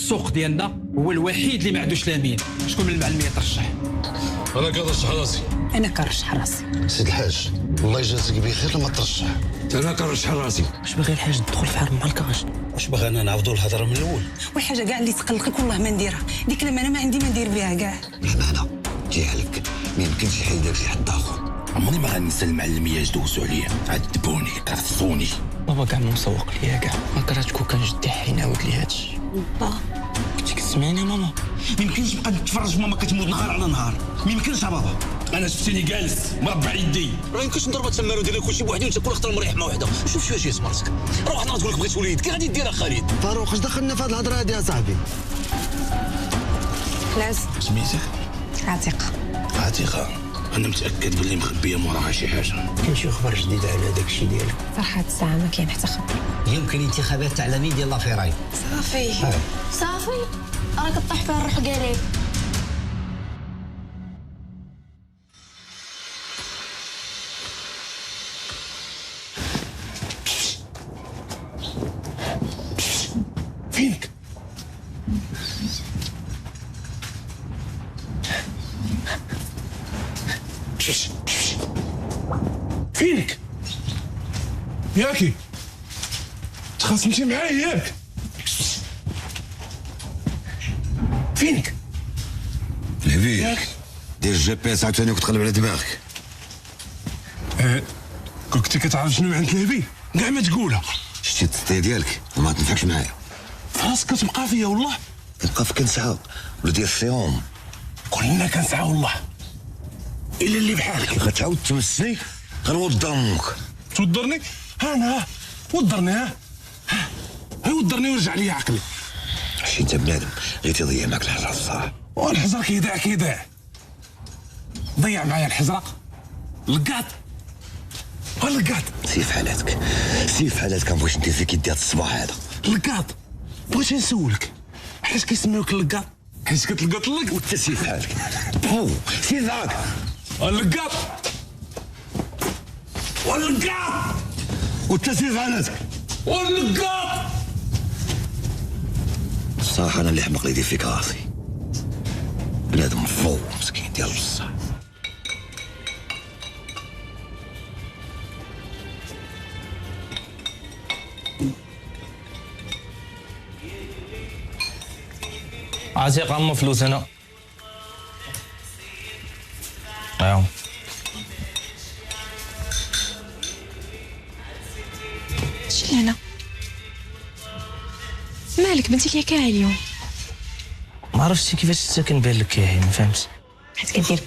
السوق ديالنا هو الوحيد اللي ما عندوش لامين. شكون من المعلمين يترشح؟ انا كنرشح راسي. انا كنرشح راسي. سيد الحاج الله يجازيك بخير لما ترشح. انا كنرشح راسي. واش باغي الحاج ندخل في حرب مع الكاش؟ واش باغي انا نعاودوا الهضره من الاول؟ والحاجه كاع اللي تقلقك والله ما نديرها، ديك لما انا ما عندي ما ندير بها كاع. الامانه ديالك ما يمكنش يحيدها لشي حد اخر. عمري ما غننسى المعلميه دوزوا عليا، عذبوني كرفصوني. بابا كاع ما مسوق ليا كاع، ما كرهتكو كان جدي حينعاود لي هادشي. با كنتي كتسمعني ماما؟ ما يمكنش نبقى نتفرج ماما كتموت نهار على نهار، ما يمكنش يا بابا. انا شفتيني جالس مربع يدي. راه يمكنش نضرب تما ندير لك كلشي بوحدي وانت كل خطره مريح مع وحده. شوف شويه شي سمارتك، راه واحد النهار تقول لك بغيت وليد كي غادي ديرها خالد؟ فاروق اش دخلنا في هاد الهضره هادي يا صاحبي؟ خلاص سميتك؟ عتيقه. عتيقه. انا متاكد باللي مخبيه موراها شي حاجه. كاين شي خبر جديد على داكشي ديالك؟ صراحه الساعه ما كاين حتى خبر. يمكن انتخابات تعلمي ديال لافيراي. صافي راك طاح فيها الروح قالك. فينك؟ فينك؟ ياكي تخاصمتي معايا ياك؟ فينك؟ الهبيل دير الجي بي اس عاوتاني وتقلب على دماغك. كنتي كتعرف شنو عند الهبي؟ كاع ما تقولها. شتي التسطيه ديالك وما تنفعش معايا. فراسك كتبقى فيا والله. نبقى في كنسعه ولا ديال السيروم. كلنا كنسعى والله الا اللي بحالك. غتعاود تمسني غنوض امك. توضرني؟ انا وضرني. ها وضرني ورجع لي عقلي. شي انت بنادم غير تضيع معك الحجر الصح. والحجر كيداع ضيع معايا الحجره. لقاط سيف حالاتك مبغيتش ندير فيك يدي هاد الصباح هذا. لقاط بغيت نسولك علاش كيسميوك اللقاط؟ حيت كتلقط اللق. وانت سيف حالك بو سير ذاك اللقاط وانت سيف حالاتك واللقاط. الصراحه انا اللي حمق لي يدير فيك راسي. بنادم مفو مسكين ديال بصح. عتيق عمو فلوس هنا. ايوا شي هنا مالك بنتي ليا كاع اليوم؟ ما عرفتش كيفاش حتى كنبان لك كاين، ما فهمتش. حيت كدير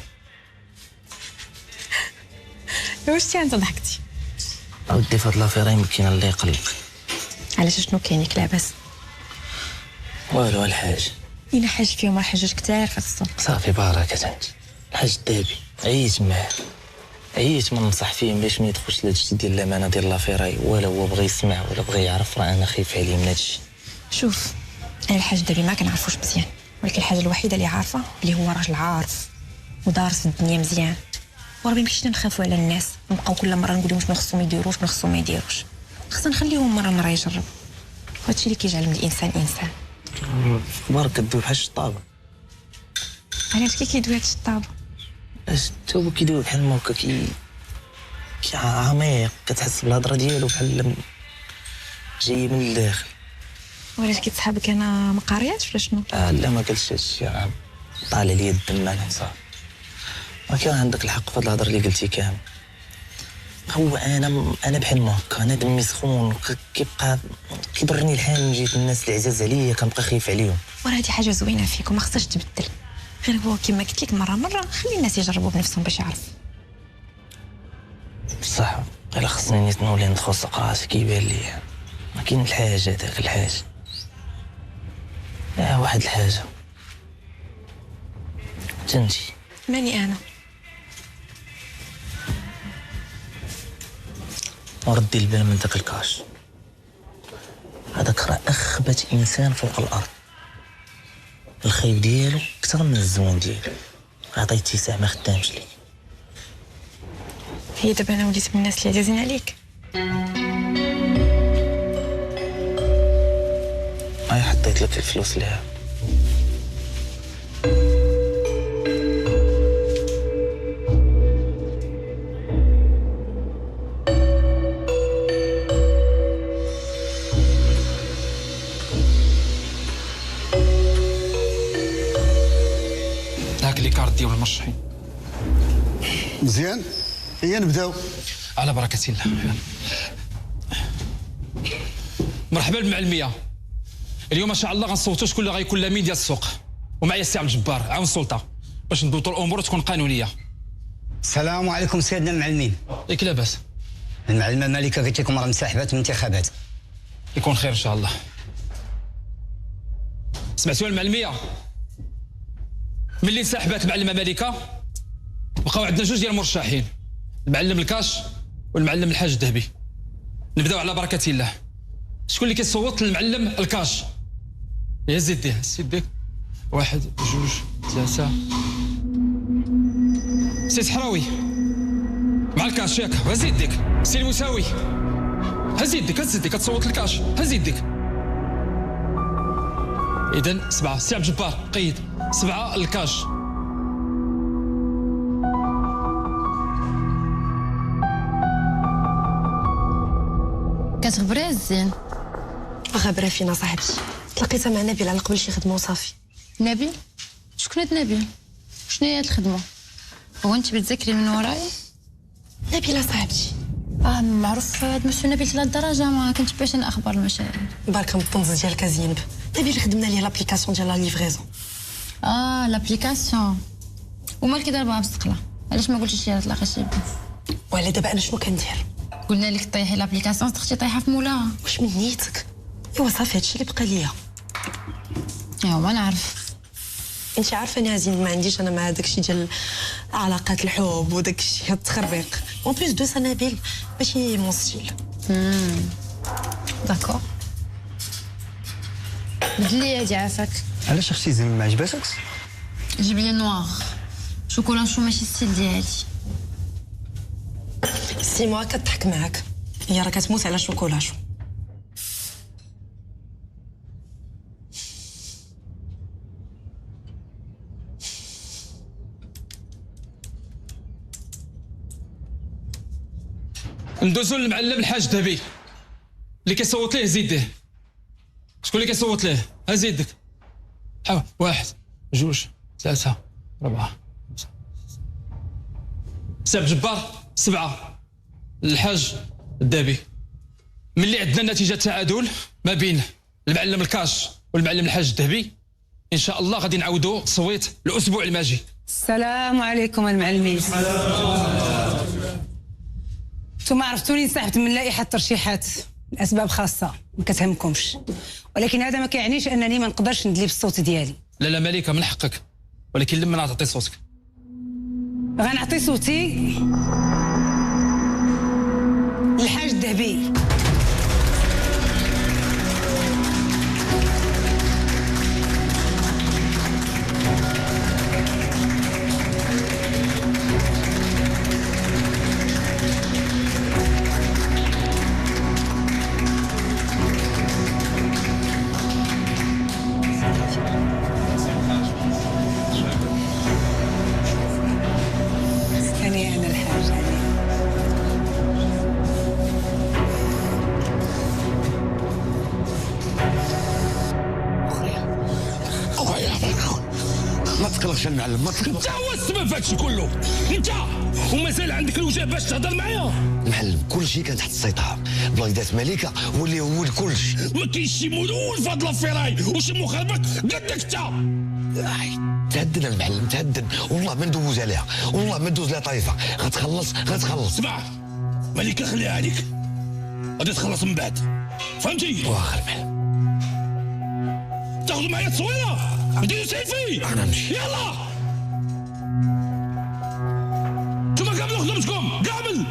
واش تي انت ضحكتي؟ اودي فهاد لافيرا يمكن اللي يقلق. علاش شنو كاين ياك لاباس؟ والو الحاج. الا حاج فيهم راه حاجات كثار في السوق. صافي بركة انت. الحاج الدابي عييت معاه، عييت من نصح فيه باش ما يدخلش لهادشي ديال الامانه ديال لافيراي، ولا هو بغى يسمع ولا بغى يعرف. راه انا خايف عليه من هادشي. شوف انا الحاج دابي ما كنعرفوش مزيان، ولكن الحاجه الوحيده اللي عارفه اللي هو راجل عارف ودارس في الدنيا مزيان. وراه ما يمكنش نخافوا على الناس ونبقاو كل مره نقول لهم شنو خصهم يديروا شنو خصهم ما يديروش. خصنا نخليهم مره يجربوا. هادشي اللي كيجعل من الانسان انسان. اخبارك كدوي بحال الشطابه. علاش كيدوي هاد الشطابه؟ اش تا هو كيدوي بحال ما هكا كي عميق، كتحس بالهضره ديالو بحال جاي من الداخل. وعلاش كيتسحبك انا ما قارياتش ولا شنو؟ لا ما قلتش هادشي، طالع ليا الدم انا صافي. ولكن عندك الحق في هاد الهضره اللي قلتي كامل. هو انا بحال ما هكا، انا دمي سخون، كيبقى كيضرني الحال من جهه الناس اللي عزاز عليا، كنبقى خايف عليهم. وراه هادي حاجه زوينه فيك وما خصهاش تبدل، غير هو كما قلت لك مره خلي الناس يجربوا بنفسهم باش يعرفوا. بصح الا خصني نيت نولي ندخل سوق راسي كيبان لي ما كاين الحاجه داك الحاجه. واحد الحاجه تنتي ماني انا وردي البال من داك الكاش. هذاك راه اخبت انسان فوق الارض. الخايب ديالو اكثر من الزوين ديالو. عطيت اتساع ما خدامش لي. هي دابا انا وليت من الناس اللي عزازين عليك. هاي حطيت لك الفلوس ليها. الكارت ديال المرشحين. مزيان، هيا نبداو على بركة الله. مرحبا بالمعلمية. اليوم ما شاء الله غنصوتوا شكون اللي غيكون الامين ديال السوق، ومعايا السي عبد الجبار عاون السلطه باش نضبطوا الامور وتكون قانونيه. السلام عليكم سيدنا المعلمين. ياك لاباس؟ المعلمه مالكه قالت لكم راه انسحبت من الانتخابات. يكون خير ان شاء الله. سمعتوا المعلميه؟ ملي انسحبت المعلمه مالكه بقاو عندنا جوج ديال المرشحين، المعلم الكاش والمعلم الحاج الذهبي. نبداو على بركه الله. شكون اللي كيصوت للمعلم الكاش؟ هز يديه، هز يديك. 1 2 3. سي صحراوي مع الكاش ياك، هز يديك. سي المساوي هز يديك، هز يديك كتصوت للكاش، هز يديك. إذن 7. سي عبد الجبار قيد 7 الكاش. كتخبري الزين؟ غابره فينا صاحبتي، تلقيتها مع نبيل على قبل شي خدمه وصافي. نبيل؟ شكون هاد نبيل؟ شنو هي هاد الخدمه؟ هو انت بتذكري من ورايا؟ نبيله صاحبتي. معروف هاد مسيو نبيل لهاد الدرجه، ما كنتبعش انا اخبار المشاهير. بارك من الطنز ديالك زينب. نبيل خدمنا ليه لابليكاسيون ديال لا ليفريزون. لابليكاسيون. ومالك ضربها بالسقله؟ علاش ما قلتيش لي تلاقيتي بيه؟ وعلى دابا انا شنو كندير؟ قلنا لك طيحي لابليكاسيون، تختي طايحه في مولاها. واش من نيتك؟ ايوا صافي هادشي اللي بقى ليا. ايوا ما نعرف. انت عارفه يا زين ما عنديش انا مع داكشي ديال علاقات الحب وداكشي هاد التخربيق. اون بليس دو سا نبيل ماشي مون ستيل. داكور. بدلي هادي عافاك. علاش اختي زين ما عجباتكش؟ جيب لي نوار شوكولا شو ماشي ستيل ديالي. سي موا كضحك معاك، هي راه كتموت على شوكولاشو. ندوزو للمعلم الحاج الذهبي اللي كيصوت ليه. زيديه. شكون اللي كيصوت ليه؟ هز يدك. 1 2 3 4. سي عبد الجبار 7 الحاج الذهبي. ملي عندنا النتيجه تعادل ما بين المعلم الكاش والمعلم الحاج الذهبي، ان شاء الله غادي نعاودوا التصويت الاسبوع الماجي. السلام عليكم المعلمين. انتم عرفتوني انسحبت من لائحه الترشيحات لاسباب خاصه ما كتهمكمش، ولكن هذا ما كيعنيش انني ما نقدرش ندلي بالصوت ديالي. لا مالكه من حقك، ولكن لما تعطي صوتك. غنعطي صوتي للحاج الذهبي. أنا الحاج علي. ما تقلقش المعلم، ما تقلقش. انت هو السبب في هادشي كله، انت ومازال عندك الوجه باش تهضر معايا. المعلم كل شيء كان تحت السيطره، بلايدات ملكه هو اللي هو كل شيء. ما كاينش شي مولود في هاد الفراي وشي مخالفات قدك انت. تهدن المعلم تهدن، والله ما ندوز عليها، والله ما ندوز لها طايفه. غتخلص. اسمع ملكه خليها عليك، غادي تخلص من بعد، فهمتي؟ واخا المعلم تاخذ معايا التصويره نديرو سيفي. انا نمشي. يلا نتوما كاملين خدمتكم كامل،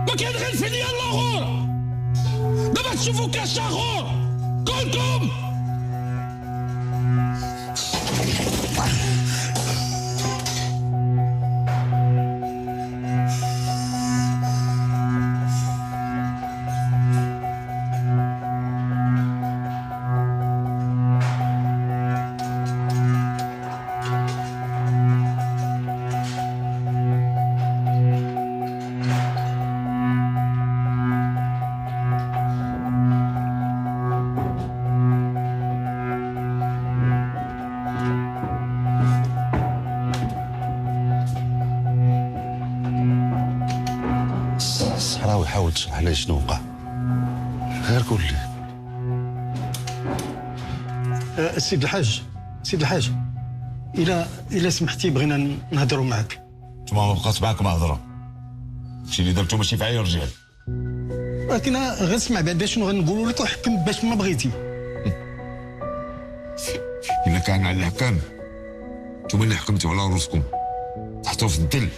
ما كاين غير الفديه الاخر. دابا تشوفوا كاش اخر كلكم. حاول تشرح لي شنو وقع، غير قول لي. السيد الحاج، السيد الحاج، إلا سمحتي بغينا نهضروا معك. نتوما ما بقات معاكم هضره، هادشي اللي درتو ماشي في عيا الرجال. ولكن غير اسمع بعدا شنو غنقولوا لك وحكم باش ما بغيتي. إلا كان على الحكام نتوما اللي حكمتوا على روسكم، تحطوا في الدل،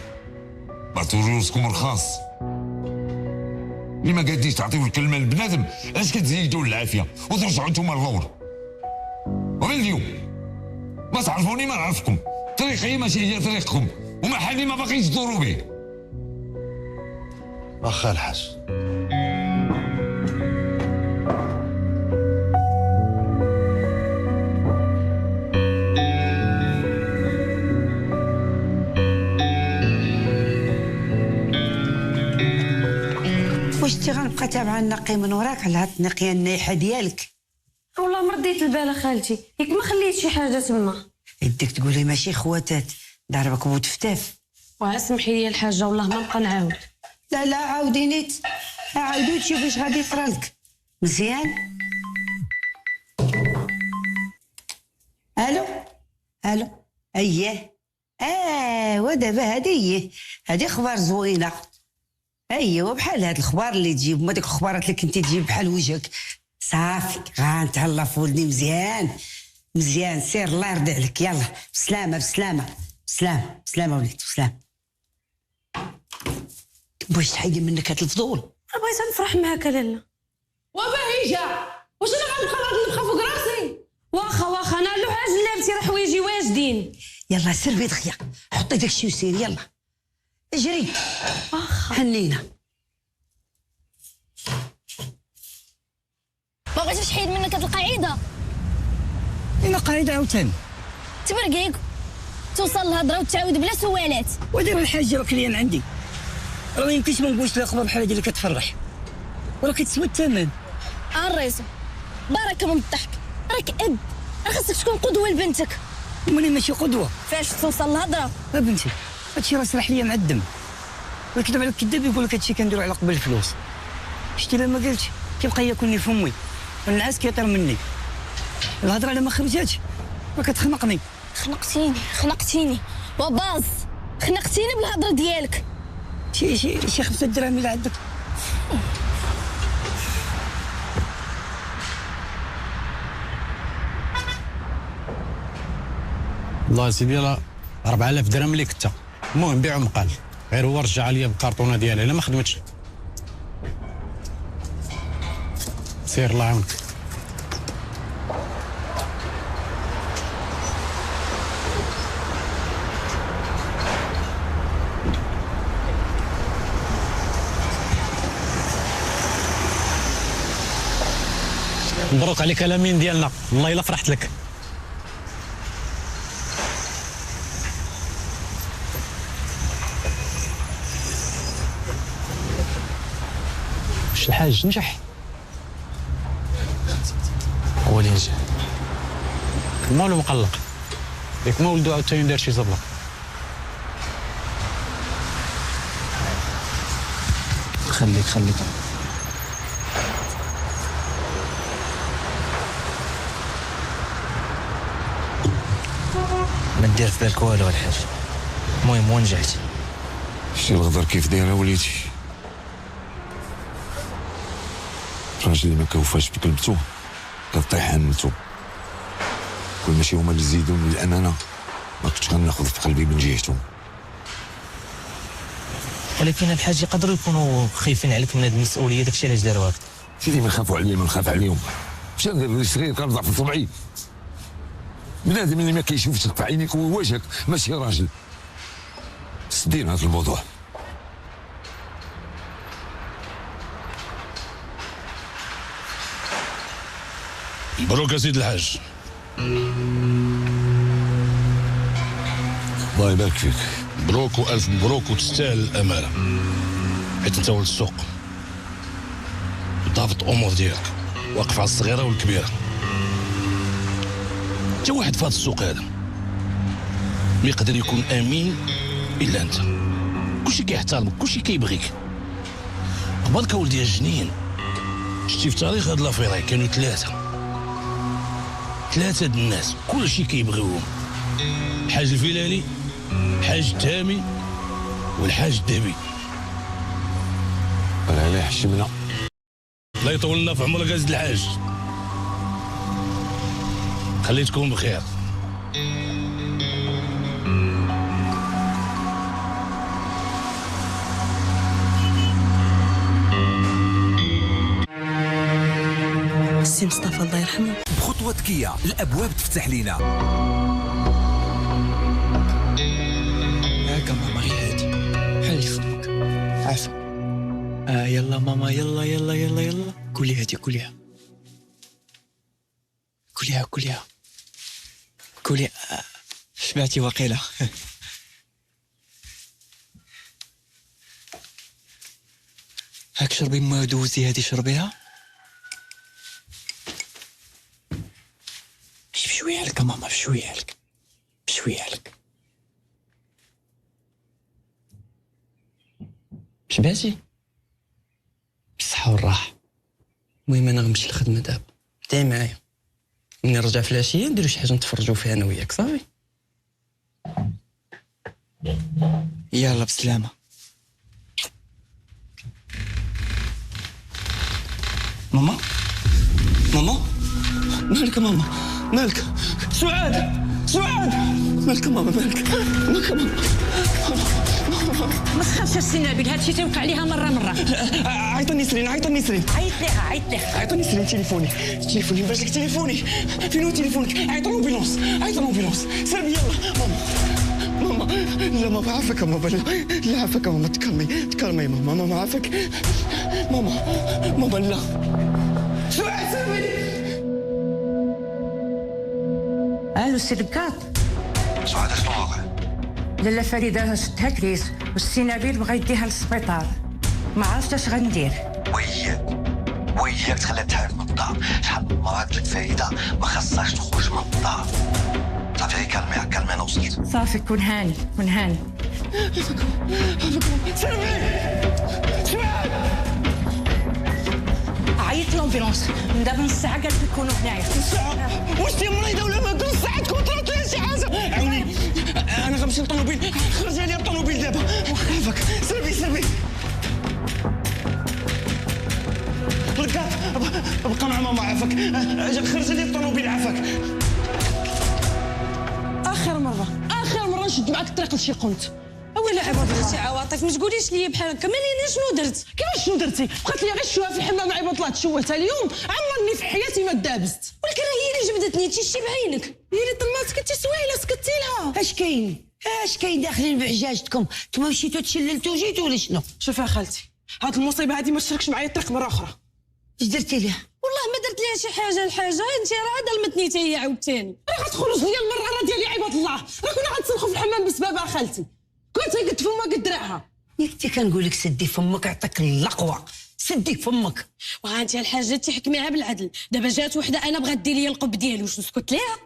بعتوا روسكم رخاص. اللي ما قاديش تعطيو الكلمه لبنادم، علاش كتزيدوا العافيه وترجعوا نتوما للور؟ ومن اليوم ما تعرفوني ما نعرفكم، طريقي ماشي هي طريقكم، ومحلي ما باغيش تدوروا به. واخا الحاج. واش انت غنبقى تابعه النقي من وراك على هاد النقيه النايحه ديالك؟ والله ما رديت البال خالتي، ياك ما خليت شي حاجه تما. يديك تقولي ماشي خواتات، ضربك بوتفتاف. واسمحي لي الحاجه والله ما نبقى نعاود. لا عاودي نيت، عاودي تشوفي اش غادي يطرالك. مزيان. الو اييه. ودابا هادي اخبار زوينه. ايوا بحال هاد الاخبار اللي تجيب، ما ديك الاخبارات اللي كنتي تجيب بحال وجهك. صافي غنتهلا في ولدي مزيان. سير الله يرضي عليك. يلا بسلامه وليد بسلامه. باش تحيدي منك هاد الفضول؟ بغيت نفرح معاك لالا. وبهيجه واش انا غنبقى نبقى فوق راسي؟ واخا انا لو حاج لابسي راه حوايجي واجدين. يلا سير بيد خيا، حطي داكشي وسير. يلا اجري. واخا حنينه. ما بغيتش تحيد منك هاد القاعده. اين قاعده عاوتاني؟ تبرقيك توصل الهضره وتعاود بلا سوالات. ودير الحاجه راك ليا عندي، راه ما يمكنش ما نقولش الاخبار بحال هادي اللي كتفرح وراه كتسوى الثمن. الريسو بارك من الضحك، راك اب، راه خاصك تكون قدوه لبنتك. ماني ماشي قدوه. فاش توصل الهضره بنتي هادشي راه سرح ليا معدم، ويكذب على الكذاب يقول لك هادشي كنديرو على قبل الفلوس. شتي لما قلتش كيبقى ياكلني فمي والنعاس كيطير مني. الهضره لما خرجاتش راه كتخنقني. خنقتيني وباص، خنقتيني بالهضره ديالك. شي 5 دراهم اللي عندك. والله سيدي راه 4000 درهم اللي كنت، المهم بيعهم قال، غير هو رجع ليا بالكارطونه ديالي، انا ما خدمتش. سير الله يعاونك. مبروك عليك الامين ديالنا، والله الا فرحت لك. واش الحاج نجح؟ هو اللي نجح، مالو مقلق، ياك ما ولدو عاوتاني دار شي زبله. خليك ما دير في بالك والو الحاج، المهم ونجحت. شتي الغدر كيف دايره وليدي؟ الراجل اللي ما كوفاش بكلمتو كطيح همتو. كل ماشي هما اللي زيدوني الامانه ما كنتش غناخذ في قلبي من جهتهم. ولكن الحاج يقدروا يكونوا خايفين عليك من هذه المسؤوليه، داكشي علاش داروا هكا. سيدي ما خافوا عليا ما نخاف عليهم. مش ندير صغير كنضعف في طبعي. بنادم اللي ما كيشوفش في عينيك ووجهك ماشي راجل. سدينا هذا الموضوع. مبروك يا سيد الحاج. الله يبارك فيك. مبروك والف مبروك، وتستاهل الامانه، حيت انت ولد السوق ضابط امور ديالك، واقف على الصغيره والكبيره. انت واحد في هذا السوق هذا ما يقدر يكون امين الا انت. كلشي كيحترمك، كلشي كيبغيك. بالك ولدي الجنين. شتي في تاريخ هاد لافيري كانوا ثلاثه د الناس كلشي كيبغيوهم، الحاج الفيلاني، الحاج التامي والحاج الذهبي. الله عليه حشمنا. الله يطول لنا في عمرك ازيد الحاج، خليتكم بخير. سي مصطفى الله يرحمه. بخطوة كيا الأبواب تفتح لينا. هاكا ماما غير هادي حالي فمك عافا. يلا ماما يلا يلا يلا يلا كلي هادي كليها كليها كليها كلي. شبعتي وقيلة. هاك شربي ما دوزي هادي شربيها. بشوية عليك ماما بشوية عليك بشوية عليك. شبعتي؟ بالصحة والراحة. المهم أنا غنمشي للخدمة دابا، بقاي معايا. ملي نرجع في العشية نديرو شي حاجة نتفرجو فيها أنا وياك صافي. يلا بسلامة. ماما ماما مالك ماما مالك؟ سعاد سعاد مالك ماما مالك ماما؟ ما تخافش السي نبيل، هادشي تيوقع ليها مرة. عيطني نسرين عيط ليها. عيطني نسرين تليفوني باش لك تليفوني. فين هو تليفونك؟ عيط لومبيلونس سير بي يلا. ماما لا ماما عافاك ماما لا عافاك ماما تكلمي ماما عافاك ماما لا. سعاد سير. الو سي ركاط. سعاد شنو واقع؟ لاله فريده شدها كريس والسي نبيل بغا يديها للسبيطار، ما عرفتش اش غندير. وياك تخليتها من الدار. شحال من مرة قلت لك فريده ما خصهاش تخرج من الدار. صافي كلمي انا وصلت. صافي كون هاني. سير. عيط لومبيلونس من دابا نص ساعه قالت نكونوا هنايا. واش انت مريضه ولا ما؟ نص ساعه تكون طلبت لها شي حاجه. عاوني انا غنمشي للطوموبيل. خرج لي الطوموبيل دابا. عافاك سير بي. ركات بقى مع ماما عافاك. خرج لي الطوموبيل عافاك. اخر مره نشد معاك الطريق لشي قنت. ولا عباد الله سي عواطف ما تقوليش لي بحال هكا. مالي شنو درت؟ كيفاش شنو درتي؟ بقات لي غير الشوها في الحمام عيب طلعت شوهتها اليوم. عمرني في حياتي ما دابست. ولكن هي اللي جبدتني تيشتي بعينك. هي اللي طلعتك انت سويله سكتي لها. اش كاين داخلين بعجاجتكم؟ نتوما مشيتو تشللتو وجيتو ولا شنو؟ شوفي خالتي هاد المصيبه هادي ما تشركش معايا الطريق مره اخرى. اش درتي ليها؟ والله ما درت ليها شي حاجه. انت راه ظلمتني حتى هي عاوتاني. راه غتخرج ليا المره ديالي عباد الله. راه كنا غنتسلخوا في الحمام بسببها خالتي. كنت قد فمها قد دراعها. ياك كنقول لك سدي فمك عطاك القوه. سدي فمك. وها انت الحاجه تحكميها بالعدل. دابا جات وحده انا بغات دير لي القب ديالي واش نسكت ليها؟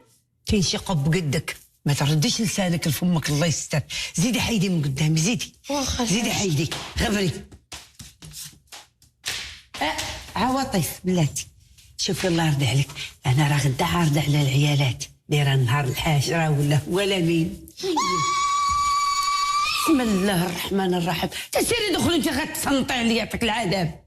كاين شي قب قدك ما ترديش لسانك لفمك الله يستر. زيدي حيدي من قدامي زيدي حيدي غبري. عواطف بلاتي شوفي الله يرضي عليك. انا راه غدا عارضه على العيالات دايره النهار الحاشره ولا مين. بسم الله الرحمن الرحيم. تسيري دخلي انت غتصنطي عليا يعطيك العذاب.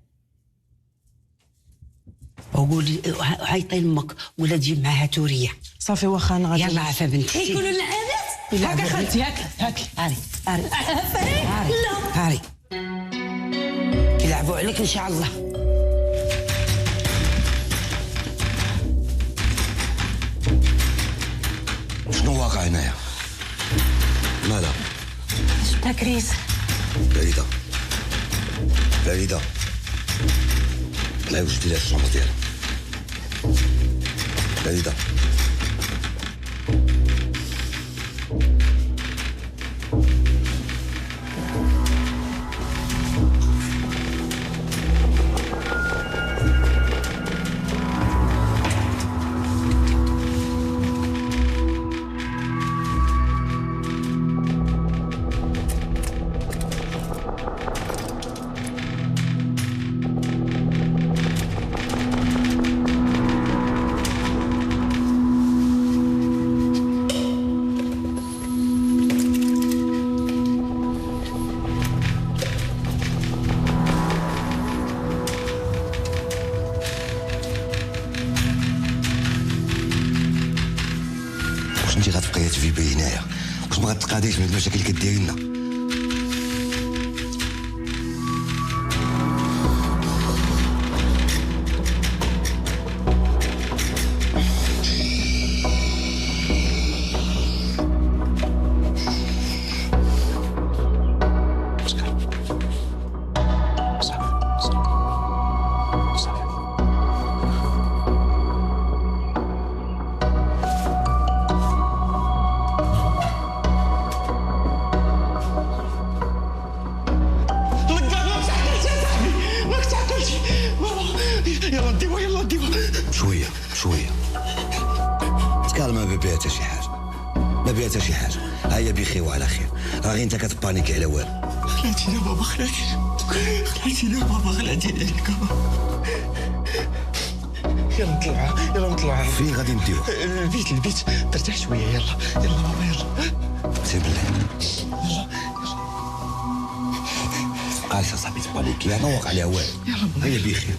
وقولي عيطي لامك ولا تجيب معاها توريه. صافي واخا انا غادي. يلا عافا بنتي. يقولوا العادات. هاكا خالتي هاكي. هاري يلعبوا عليك ان شاء الله. شنو واقع هنايا؟ ماذا؟ شفتها كريس. فريده طلعي واش ديري الشنطه ديالها. فريده واش انت غتبقاي تفيبي هنايا؟ واش ما غتقاديش من هاد المشاكل اللي كديري لنا؟ شويه تكالما ما بها حتى شي حاجه، ما بها حتى شي حاجه. هيا بخير وعلى خير. راه غير انت كتبانيكي على والو. خلعتيني بابا، خلعتيني بابا، خلعتيني عليك بابا. يلا نطلعوا. فين غادي نديو؟ البيت ترتاح شويه. يلا بابا يلا. سير بالله. يلا قالش اصاحبي تبانيكي، انا واقع عليها والو. هيا بخير.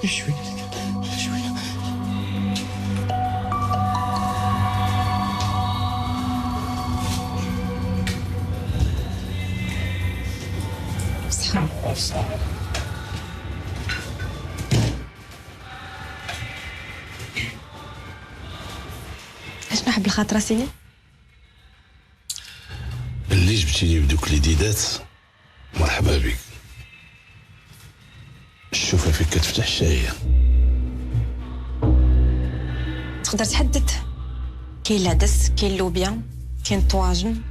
شويه. اش نحب الخاطره سيدي؟ اللي جبتيني بدوك الجديدات مرحبا بك. الشوفه فيك كتفتح الشايه. تقدر تحدد؟ كاين العدس، كاين اللوبيا، كاين الطواجن،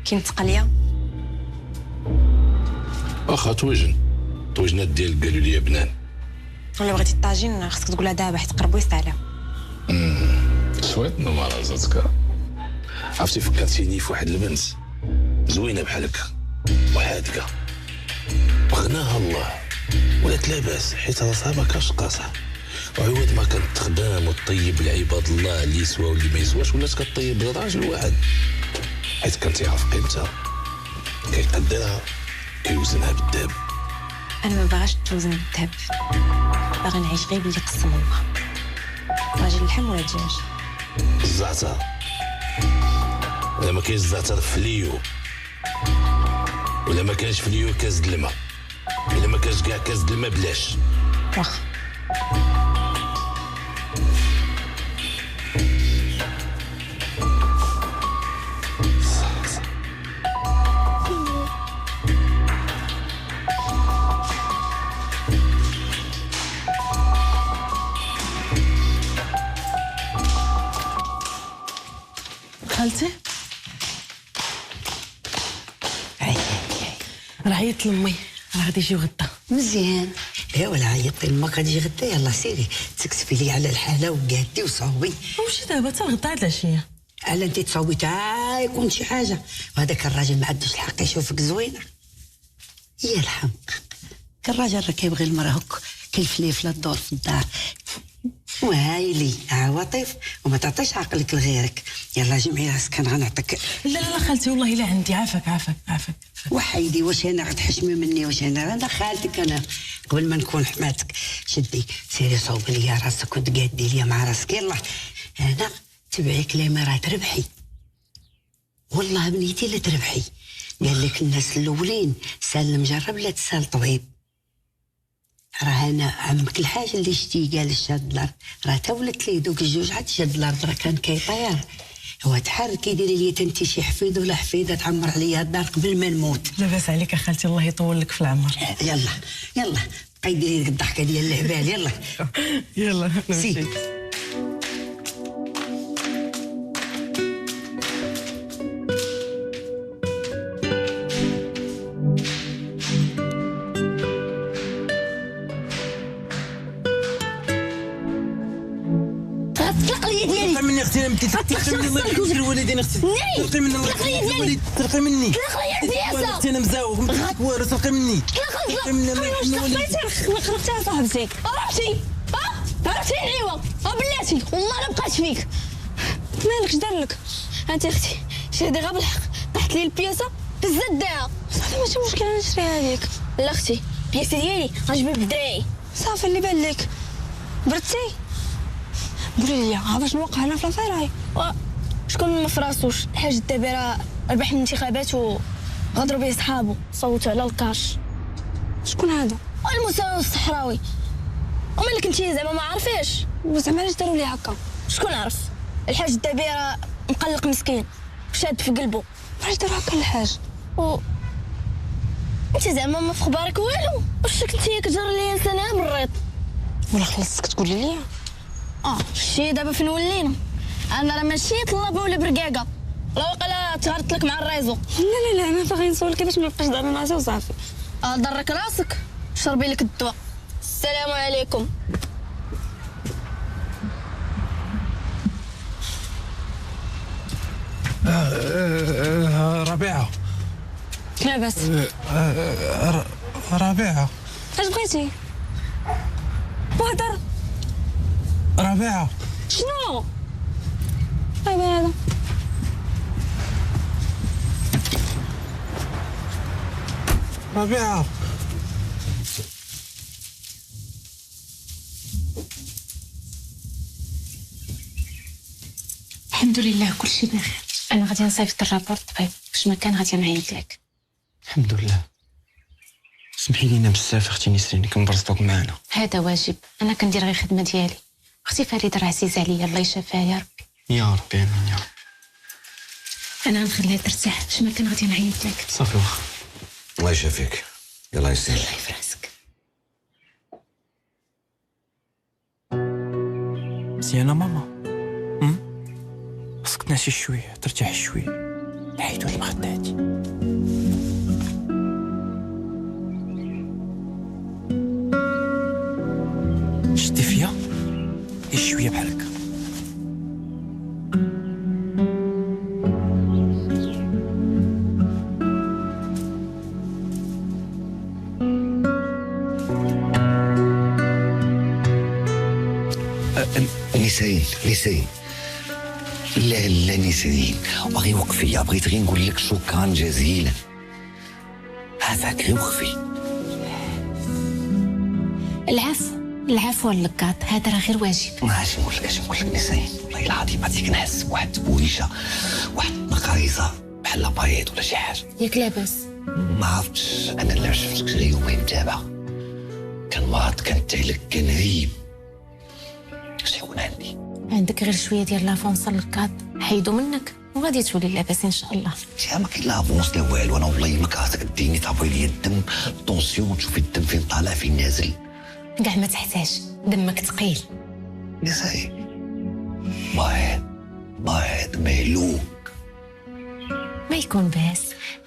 كاين التقليه. واخا طويجنات ديالك قالوا لي بنان. ولا بغيتي الطاجين خصك تقولها دابا حيت قرب ويستعلى. سويت نمارة زادك. عرفتي فكرتيني في واحد البنت زوينه بحال هكا وحادقه وغناها الله، ولات لاباس حيت راسها ما كانش قاصحه، وعوض ما كانت تخدم وتطيب لعباد الله اللي يسوا واللي ما يسواش، ولات كطيب لراجل واحد حيت كان تيعرف قيمتها، كيقدرها، كيوزنها بالذهب. انا ما باغاش توزن بالذهب، باغي نعيش غير باللي قسم الله. راجل اللحم ولا الدجاج؟ الزعتر. ولا ما كاينش الزعتر فليو، ولا ما كاينش فليو كاس د الماء، الا ما كاينش كاع كاس د الماء بلاش. واخا خالتي راه عيطت لامي، راه غادي يجيو غدا. مزيان. ايه ولا عيطتي لامك غادي يجي غدا؟ يلا سيري تكتبي لي على الحاله وقادي وصاوبي. واش دابا حتى الغدا عاد العشيه؟ على انت تصاوبي تا يكون شي حاجه، وهذاك الراجل ما عندوش الحق يشوفك زوينه. يا الحمق، الراجل راه كيبغي المراه هك كالفليفله الدور في الدار. وهايلي عواطف وما تعطيش عقلك لغيرك. يلا جمعي راسك انا غنعطيك. لا خالتي والله الا عندي. عافاك. وحيدي واش انا غتحشمي مني؟ واش انا خالتك؟ انا قبل ما نكون حماتك. شدي سيري صوبي ليا راسك وتقادي ليا مع راسك. يلا انا تبعي كلامي راه تربحي، والله بنيتي لا تربحي. قال لك الناس الاولين سال مجرب لا تسال طبيب. راه انا عمك الحاج اللي شتي قال شاد الارض، راه تا ولات ليه دوك الجوج عاد شاد الارض، راه كان كيطير. هو تحركي ديري لي تنتي شي حفيد ولا حفيده تعمر عليا الدار قبل ما نموت. لاباس عليك يا خالتي، الله يطول لك في العمر. يلا بقاي ديري ديك الضحكه ديال الهبال. يلا سي مني اختي، انا مديت تلقي مني الله يحفظ الوالدين اختي. تلقي مني الله يحفظ الوالدين، تلقي مني اختي. انا مزاوق ما تلقيك والو، تلقي مني الله يحفظ الوالدين. ما خرجتها صاحبتي. عرفتي العيوه بلاتي والله لا بقات فيك. مالك دارلك؟ انت اختي شهدي غير بالحق، طاحت لي البياسه بزاف داها. صافي ماشي مشكل انا نشريها لك. لا اختي البياسه ديالي غنجيبها بالدراعي. صافي اللي بان لك. بردتي؟ قولي لي هذا شنو وقع هنا في لافير هاي؟ شكون ما فراسوش الحاج الدبيره ربح من الانتخابات وغدروا به صحابو صوتوا على الكاش. شكون هذا؟ المساوي الصحراوي. ومالك انت زعما ما عارفاش؟ وزعما علاش داروا لي هكا؟ شكون عرف؟ الحاج الدبيره مقلق مسكين وشاد في قلبه. علاش داروا هكا الحاج؟ انت زعما ما في خبارك والو؟ واش كنتي كتجر لي انسانه بالريط؟ ولا خلصتك تقولي لي؟ شتي دابا فين ولينا؟ انا راه ماشي طلابه ولا برقاقه، راه واقيلا تغرت لك مع الريزو. لا انا باغي نسولك كيفاش ما نبقاش دابا نعسى وصافي. ضرك راسك، شربي لك الدواء. السلام عليكم. ربيعه لاباس؟ ربيعه اش بغيتي؟ وهدر ربيعه شنو؟ طيب هذا ربيعه الحمد لله كلشي بخير. انا غادي نصيفط الرابورت طبيب واش ما كان غادي نعيط لك. الحمد لله. سمحي لينا بزاف اختي نسرين كنبرزطوك معنا. هذا واجب، انا كندير غير الخدمه ديالي. اختي فريده راه عزيزه عليا الله يشافيها يا ربي. يا ربي امين يا ربي. انا غنخليها ترتاح واش ما كان غادي نعيط لك. صافي واخا. الله يشافيك. يلا يسير. الله يفراسك. مزيانه ماما؟ خاصك تنعسي شويه ترتاحي شويه. حيدوا لي المخده هادي. شدي فيا غير شويه بحال هكا. نسرين لا نسرين باغي وقفي، بغيت غير نقول لك شكرا جزيلا. هذاك غير وقفي. العفو اللقاط، هذا راه غير واجب. ما اش نقول لك نسرين، والله العظيم عرفتي كنحس بواحد البويشه، واحد النقايصه بحال لابايط ولا شي حاجه. ياك لاباس؟ ما عرفتش انا اللي شفتك غير يومين متابعه. كان مرض، كان تعلق، كان ريب. اش يكون عندك غير شويه ديال لافونس اللقاط، حيدو منك وغادي تولي لاباس ان شاء الله. يا ما كاين لافونس لا والو، انا والله ما كرهتك ديني تعبي لي الدم طونسيون، تشوفي الدم فين طالع فين نازل. كاع ما تحتاج، دمك ثقيل. نساي واحد مهلوك. ما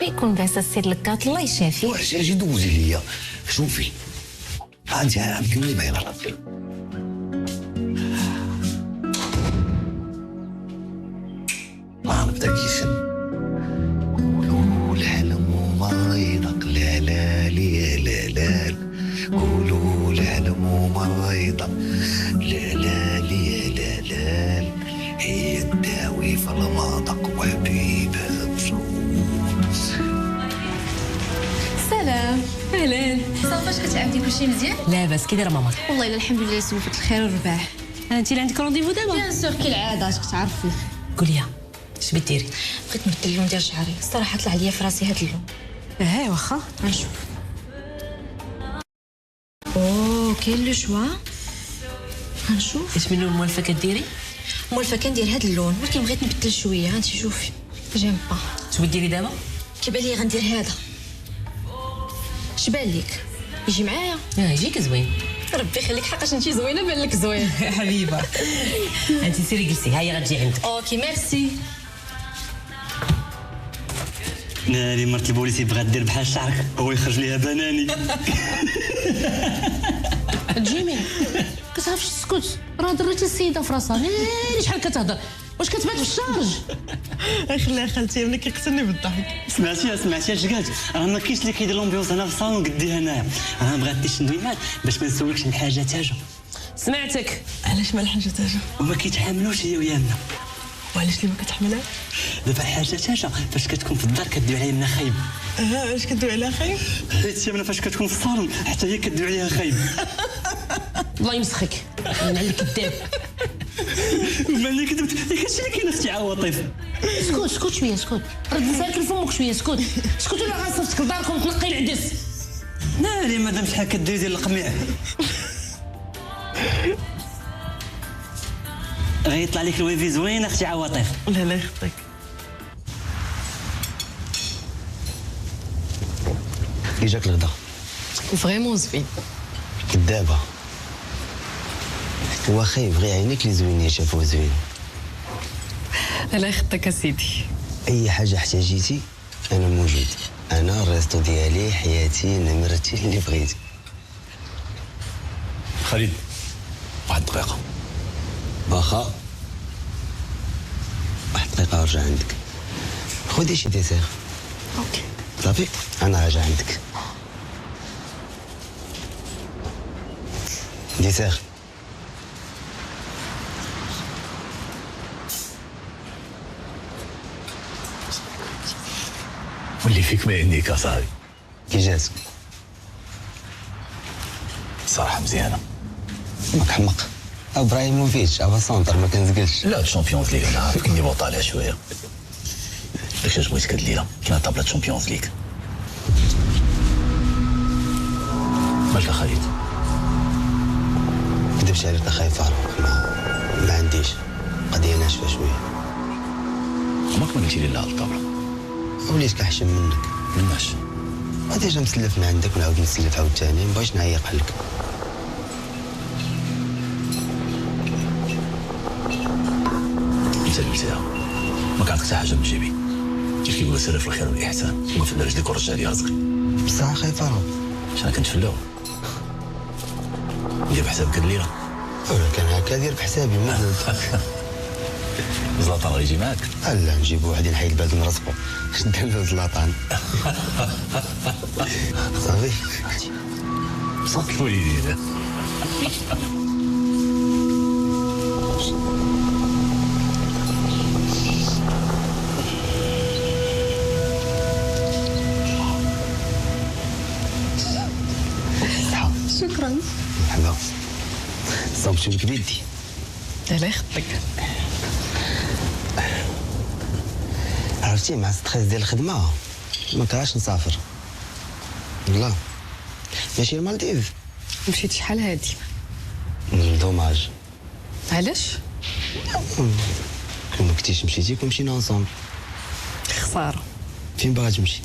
يكون باس السير لقاط الله يشافي. واش اجي دوزي ليا شوفي انت عندك اللي باينه راسك. ما نبدا كيشن قولوا الحلم ما يضق لا لا لا لا، قولوا الحلم ما يضق لا لا لا لا، هي الداوي في المضق وحبيبها بشوق. سلام اهلا. صافي اش كتعاودي كلشي مزيان؟ لاباس كي دايره ماما؟ والله الا الحمد لله سولفت الخير والرباح. انت اللي عندك رونديفو دابا؟ بيان سور كالعاده اش كتعرفي. قولي اش بغيتي ديري؟ بغيت نبدل اللون ديال شعري، الصراحه طلع ليا في راسي هاد اللون. واخا غنشوف. كاين لو شوا. غنشوف. اش من لون موالفه كديري؟ موالفه كندير هاد اللون، ولكن بغيت نبدل شويه. انت شوفي جيم با. شنو ديري دابا؟ كيبان لي غندير هذا. شبان ليك؟ يجي معايا؟ يجيك زوين. ربي يخليك، حقاش انت زوينه بان لك زوين. حبيبه انت سيري جلسي، هيا غتجي عندك. اوكي ميرسي. ناري مرت البوليسي بغات دير بحال شعرك، هو يخرج ليها بناني. جيمي كتعرفش تسكت، راه دريتي السيده في راسها غير شحال كتهضر. واش كتبات في الشارج؟ خليها خالتي ملي كيقتلني بالضحك. سمعتي اش قالت؟ راه ما كاينش اللي كيدير لومبيونس هنا في الصالون قدي هنايا. راه بغات دير شي ندويمات باش ما نسولكش الحاجه تاجه. سمعتك. علاش ما الحاجه تاجه؟ وما كيتحاملوش هي ويانا. وعلاش اللي ما كتحملها؟ دابا الحاجه تاجه فاش كتكون في الدار كدوي عليا منها خايب. اش كدوي عليها خايب؟ حيت انا فاش كتكون في الصالون حتى هي كدوي عليها خايب. الله يمسخك، نعلك الكذاب. مالي كذبت ياك هادشي اللي كاين اختي عواطف. اسكت شويه اسكت، رد ساكن فمك شويه اسكت ولا غنصيفطك لداركم تنقي العدس. ناري مادام شحال كدير ديال القميع غيطلع لك الويفي زوين اختي عواطف. لا يخطيك. كي جاك الغدا؟ فريمون زوين. كدابه واخا يبغي عينيك اللي زوينين شافوه زوين. الله يخطيك اسيدي. اي حاجه احتاجيتي انا موجود. انا الريستو ديالي حياتي نمرتي اللي بغيتي. خالد واحد دقيقه. واخا واحد دقيقه ارجع عندك. خذي شي ديسير. اوكي صافي انا راجع عندك. ديسير. واللي فيك ما يعنيك اصاحبي. كي جات؟ صراحه مزيانه. ماك حمق. ابراهيموفيتش ابا سونتر ما كنزقلش. لا الشامبيونز ليغ انا عارف كني بوط عليها شويه. داكشي بغيتك هاد الليله كاينه طابله الشامبيونز ليغ. مالك خالد؟ كدبش عليك اخاي فاروق. ما عنديش قضيه ناشفه شويه. عمرك ما قلتي لي لا الطابله. وليت كنحشم منك. مناش؟ ما ديجا مسلف من عندك ونعاود نسلف عاوتاني. مبغيتش نعيق عليك. انت قلتيها ما كان عندك حتى حاجه من جيبي. كيف كيقولوا سير في الخير والاحسان وقف على رجليك ورجع لي رزقي. بصح اخاي فاروق انا كنت في اللون دير بحسابك هاد الليله. انا كان هكا دير بحسابي ما زلت. زلاطان غيجي معاك؟ لا نجيبو واحد ينحيد البلد نرزقو. اش دير له زلاطان؟ صافي صوت الوالدين. شكرا. مرحبا. صوبتو لك بيدي. الله يخطيك. عرفتي مع ستريس ديال الخدمه ما كرهتش نسافر. لا ماشي المالديف. مشيت شحال هادي. دوماج. علاش؟ كون ما كنتيش مشيتي كون مشينا انصومبل. خساره. فين باغا تمشي؟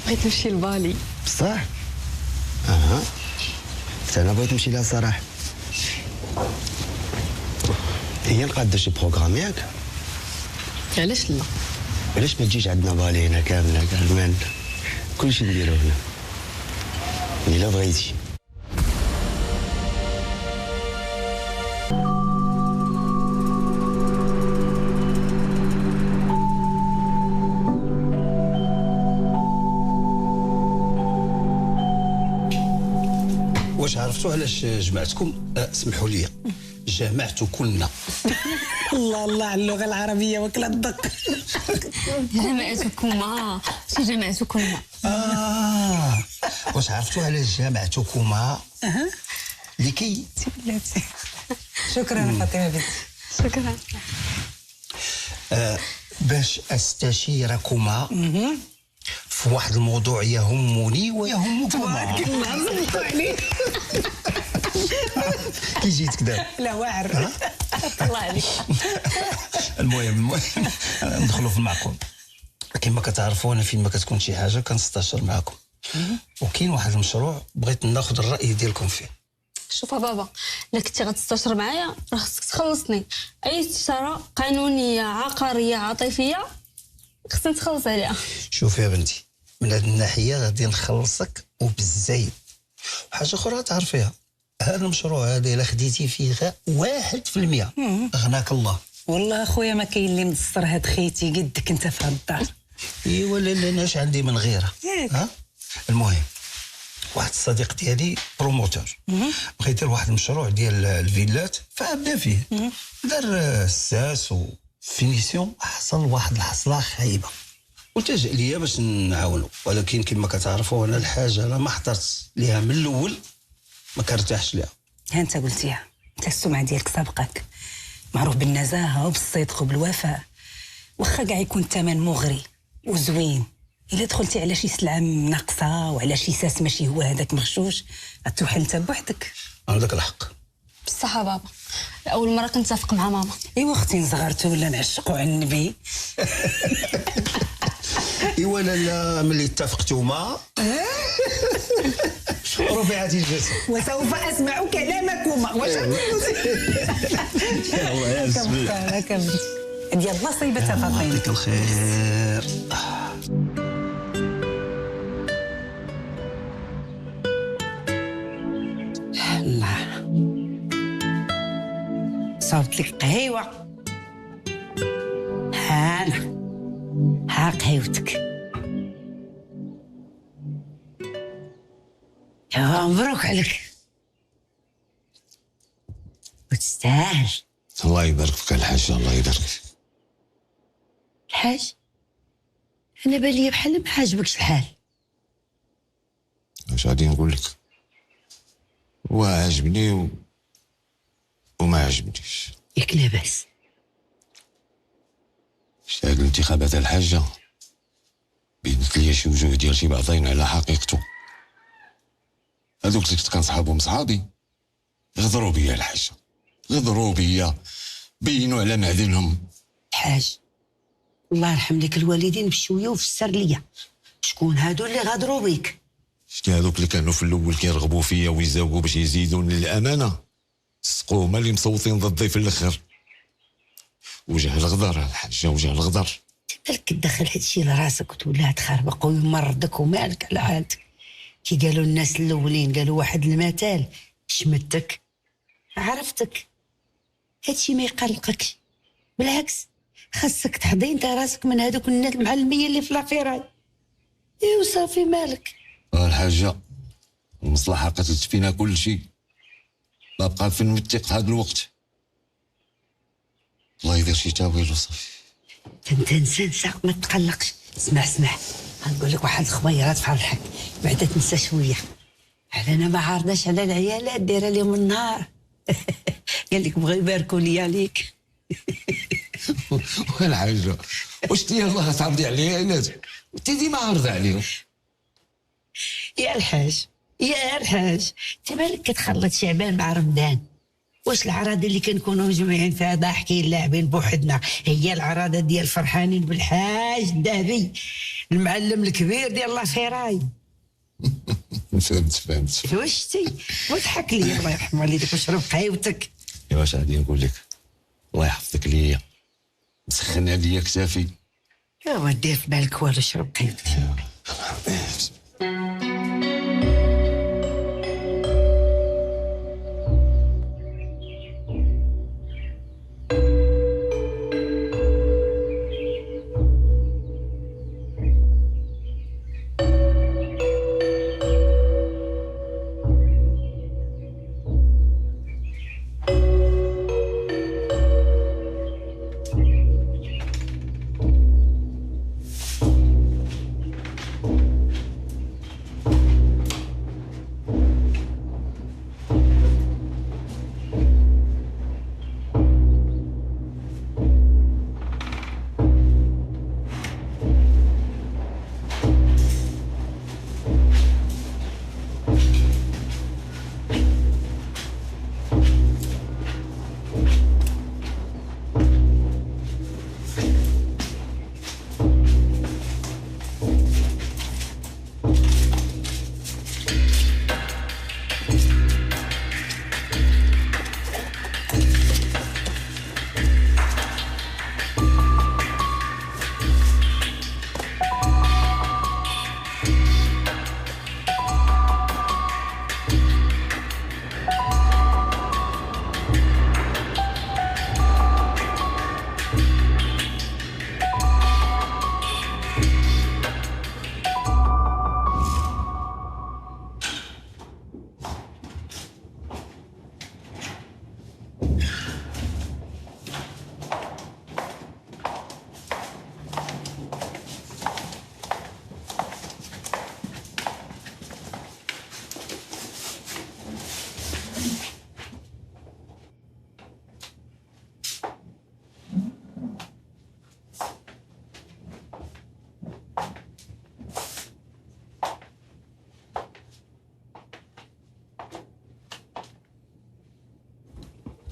بغيت نمشي لبالي. بصح؟ اها حتى انا بغيت نمشي لها صراحه. هي نقادو شي بروغرام ياك؟ علاش لا؟ علاش ما تجيش عندنا بالي هنا كامله كاع المال كلشي نديرو هنا الا بغيتي. واش عرفتوا علاش جمعتكم؟ سمحوا لي جمعتكلنا. الله الله على اللغه العربيه وكل الدق. جمعتكما شي جمعتكما. واش عرفتوا علاش جمعتكما؟ لكي بلاتي. شكرا فاطمه بنتي. شكرا. باش استشيركما في واحد الموضوع يهمني ويهمكما. كي جيت كذا. لا واعر. الله عليك. المهم ندخلوا في المعقول. كما كتعرفوا انا فين ما كتكون شي حاجه كنستشر معكم. وكاين واحد المشروع بغيت ناخذ الراي ديالكم فيه. شوف بابا، الا كنتي غتستشر معايا راه خصك تخلصني. اي استشاره قانونيه عقاريه عاطفيه خصني تخلص عليها. شوف يا بنتي، من هذه الناحيه غادي نخلصك وبالزايد. وحاجه اخرى تعرفيها، هذا المشروع هذا الا خديتي فيه غير 1% غناك الله. والله اخويا ما كاين اللي مدستر هاد خيتي قدك انت في هاد الدار. ايوا لا ناش عندي من غيره. ها المهم واحد الصديق ديالي بروموتور بغى يدير واحد المشروع ديال الفيلات فبدا فيه. دار الساس وفينيسيون، حصل واحد الحصله خايبه. والتجأ ليا باش نعاونو، ولكن كما كتعرفوا انا الحاجه انا ما حضرت ليها من الاول ما كرتاحش ليها. ها انت قلتيها السمعه ديالك سابقك، معروف بالنزاهه وبالصدق وبالوفاء. واخا كاع يكون الثمن مغري وزوين، الا دخلتي على شي سلعه ناقصه وعلى شي ساس ماشي هو هذاك مغشوش غتوحل انت بوحدك. عندك الحق. بصح بابا اول مره كنتفق مع ماما. ايوا اختي نصغرتو ولا نعشقوا على النبي. ايوا لالا ملي اتفقتوما رفعت الجسم. وسوف اسمع كلامكما. واش الله يا زبيب. ديال نصيبة فاطمه. يعطيك الخير. الله صوبت لك قهيوه. هانا ها قهيوتك. يا مبروك عليك وتستاهل. الله يبارك فيك الحاج، الله يبارك فيك. الحاج انا بالي بحال ما عاجبكش الحال. واش غادي نقول لك؟ هو عاجبني وما عجبنيش. ياك لاباس. شتا هاد الانتخابات الحاجة بينت ليا شي وجوه ديال شي بعضين على حقيقته. هادوك اللي كنت كنصحابهم صحابي غدروا بيا الحاجة، غدروا بيا، بينوا على معدنهم. الحاج الله يرحم لك الوالدين بشويه وفي السر ليا، شكون هادو اللي غادروا بيك؟ شتي هادوك اللي كانوا في الاول كيرغبوا فيا ويزاوقوا باش يزيدوني للامانه، صدقوا هما اللي مصوتين ضدي في الاخر. وجه الغدر الحاجه، وجه الغدر. بالك تدخل هادشي لراسك وتولي تخربق ويمرضك ومالك على عادك. كي قالوا الناس الاولين، قالوا واحد المثال شمتك عرفتك. هادشي ما يقلقكش، بالعكس خاصك تحضي انت راسك من هادوك الناس المعلميه اللي في لافيراي. ايوا صافي مالك. الحاجه المصلحه قتلت فينا كل شيء، ما بقى فين نمتيق في هذا الوقت. الله يدير شي تاويل وصافي. انت نسى ما تقلقش. اسمع غنقول لك واحد الخبيرات بحال الحق بعدا تنسى شويه. انا ما عارضاش على العيالات دايره لهم النهار. قال لك بغا يباركوا لي عليك. والحاجه واش تي الله تعرضي عليا عينات انت ديما عارضه عليهم؟ يا الحاج انت مالك كتخلط شعبان مع رمضان؟ واش العراضه اللي كنكونوا مجموعين فيها ضاحكين لاعبين بوحدنا هي العراضه ديال فرحانين بالحاج الذهبي المعلم الكبير ديال لافيراي؟ فهمت. واش شتي وضحك لي الله يرحم والديك وشرب قهيوتك. ايوا واش غادي نقول لك؟ الله يحفظك ليا، مسخن عليا كتافي. ايوا دير في بالك والو، شرب قهيوتك.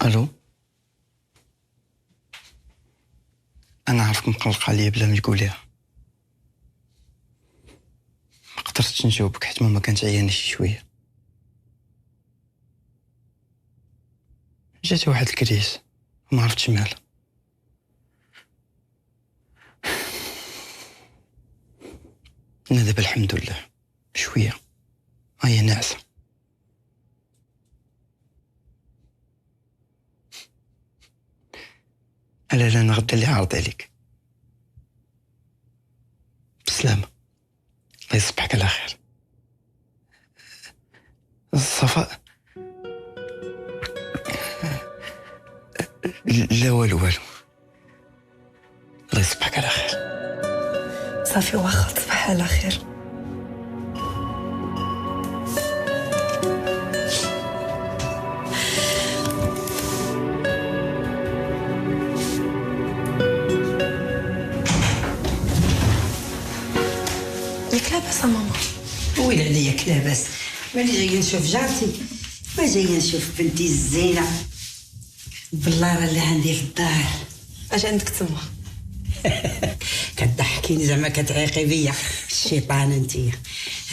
الو، انا عارفك مقلق عليا بلا ما تقوليها. ما قدرتش نجاوبك حيت ماما كانت عيانه شي شويه. جات واحد الكريس ما عرفتش مالها. انا دابا الحمد لله شويه هي ناعسه. لا انا غدا اللي عارض عليك. بسلامه، الله يصبحك على خير. صفاء، لا والو والو، الله يصبحك على خير. صافي واخا تصبح على خير. ياك لاباس ماما؟ ويلي عليا لاباس، ماني جايه نشوف جارتي، ما جايه نشوف بنتي الزينه بالله اللي عندي في الدار. اش عندك تما؟ كتضحكيني زعما كتعيقي بيا. الشيطان انتيا.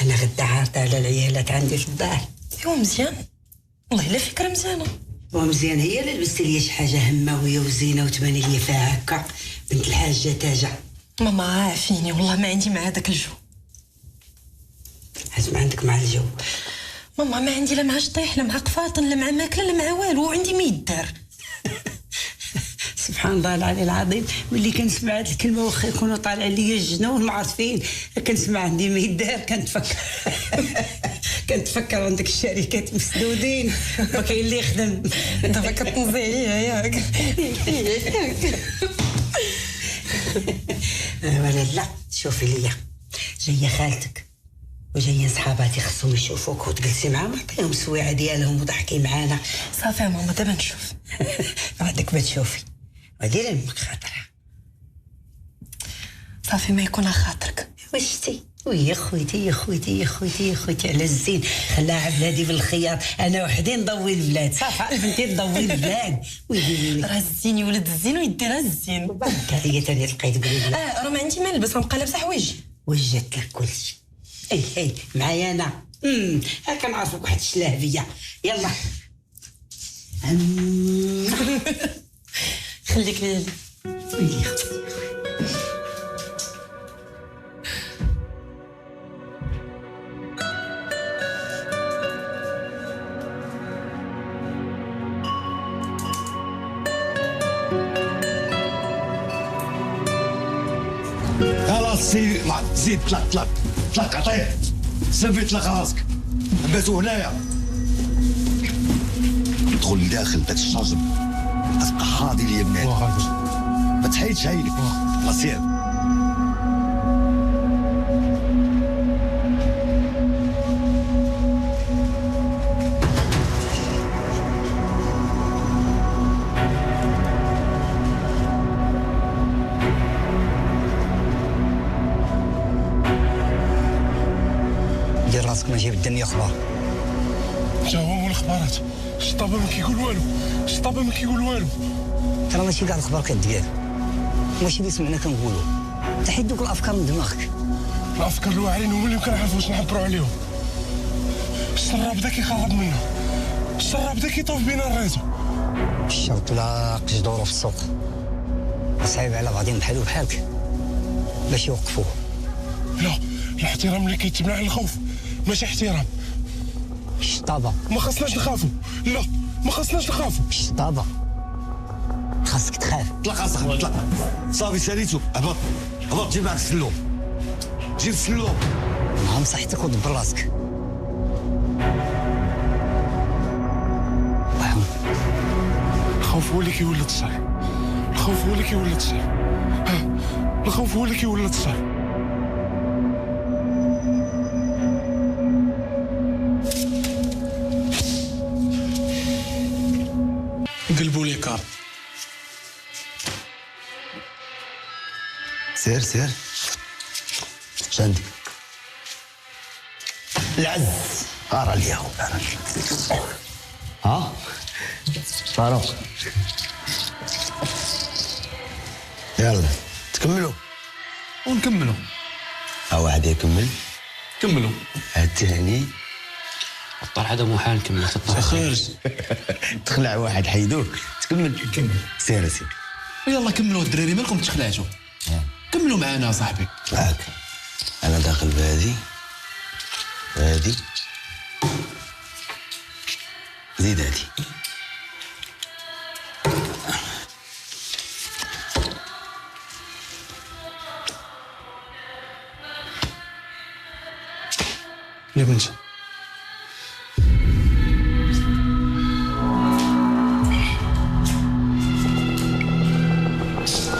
انا غدا عارضه على العيالات عندي في الدار. ايوا مزيان، والله الا فكره مزيانه. ومزيان هي اللي لبستي لي شي حاجه هماويه وزينه وتباني لي فيها هكا بنت الحاجه تاجه. ماما عافيني والله ما عندي مع هذاك الجو. حيت ما عندك مع الجو؟ ماما ما عندي لا مع شطيح لا مع قفاطن لا مع ماكله لا مع والو، وعندي ما يدار. سبحان الله العلي العظيم، ملي كنسمع هاد الكلمه واخا يكونوا طالع ليا الجنون ما عارفين، كنسمع عندي ما يدار كنتفكر عندك الشركات مسدودين ما كاين اللي يخدم. دابا كتنزي عليا ياك. ولا لا، شوفي ليا جايه خالتك وجايين صحاباتي خصهم يشوفوك وتجلسي معاهم، عطيهم السويعه ديالهم وضحكي معانا. صافي يا ماما دابا نشوف. بعدك ما تشوفي وديري لامك خاطرها. صافي ما يكون خاطرك. واش شتي؟ ويا خويتي يا خويتي يا خويتي يا خويتي على الزين، خلاها بلادي بالخياط، انا وحدي نضوي البلاد. صافي بنتي تضوي البلاد ويديري راه الزين ولد الزين ويديرها الزين. بارك عليا تاني لقيت قولي راه ما عندي ما نلبس، غنبقى لابسه حوايج. وجدت لك كلشي. اي معايا انا. هاكا نعرفك واحد الشلاهبيه. يلا خليك لي. ويلي خوتي. خلاص سي زيد طلق عطيه سيفي طلق راسك باتو هنايا. دخل لداخل بات الشاجب تبقى حاضي ليا بنادم ما تحيدش عينك. الله سير. دير راسك ماشي بالدنيا اخبار. تا هو الاخبارات، الشطابه ما كيقول والو، الشطابه ما كيقول والو. ترى ماشي كاع الاخبار كدير، ماشي اللي سمعنا كنقولوا. تحيد دوك الافكار من دماغك. الافكار الواعرين هما اللي ما كنعرفوش نعبروا عليهم. الشراب بدا كيخرب منه، الشراب بدا كيطوف بينا الريزو. الشرط لاق جدورو في السوق، صعيب على بعضين بحالو بحالك باش يوقفوه. لا، الاحترام اللي كيتبنى على الخوف ماشي احترام. الشطابه ما خصناش نخافوا، لا ما خصناش نخافوا. الشطابه خاصك تخاف. طلق راسك طلق. صافي ساليتو. هبط جيب معك السلوم، جيب السلوم. نعم صحتك ودبر راسك. الخوف هو اللي كيولد الصح، الخوف هو اللي كيولد الصح، الخوف هو اللي كيولد الصح. قلبوا لي كارت. سير شندي العز غار عليا ها فاروق يلا تكملوا ونكملوا. واحد يكمل كملوا. الثاني الطرح هذا محال نكمل الطرح. خير تخلع واحد حيدوك تكمل. سير يا سيدي. يلا كملوا الدراري مالكم تخلعتوا. كملوا معنا يا صاحبي. معاك انا داخل بهذه هذه زيد هذه. يا بنت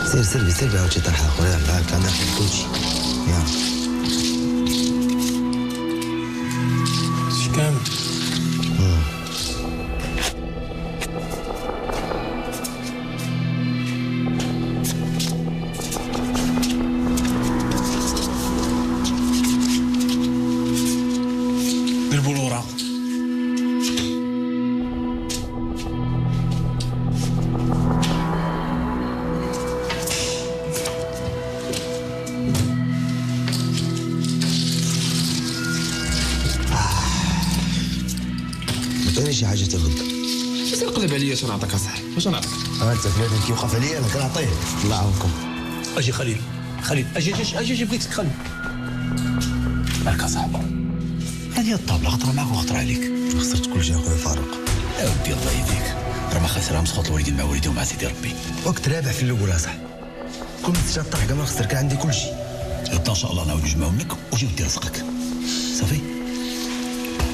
سير سير عاود شي طرحه اخرى. يلا هاك عندك كلشي. يلا شي كامل. قلبوا الوراق. عطيني شي حاجه تغد. بس انقلب عليا شنو نعطيك اصاحبي. واش نعطيك؟ انت بنادم كيوقف عليا انا كنعطيه. الله يعاونكم. اجي خليل اجي بغيتك خليل. مالك اصاحبي؟ هذه الطابله خطره معك وخطره عليك. خسرت كلشي اخويا فاروق. يا ودي الله يهديك، راه ما خسرها مسخوط الوالدين مع والدي ومع سيدي ربي. وقت رابح في الاول اصاحبي. كل ما تشات طرح كاع ما خسر كان عندي كلشي. غدا ان شاء الله نعاود نجمعهم لك وجيب دي رزقك. صافي؟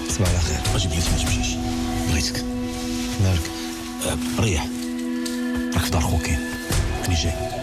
تصبح على خير. اجي بغيت ما تمشيش. بغيتك. مالك؟ ريح. راك في دار خوك كاين. راني جاي.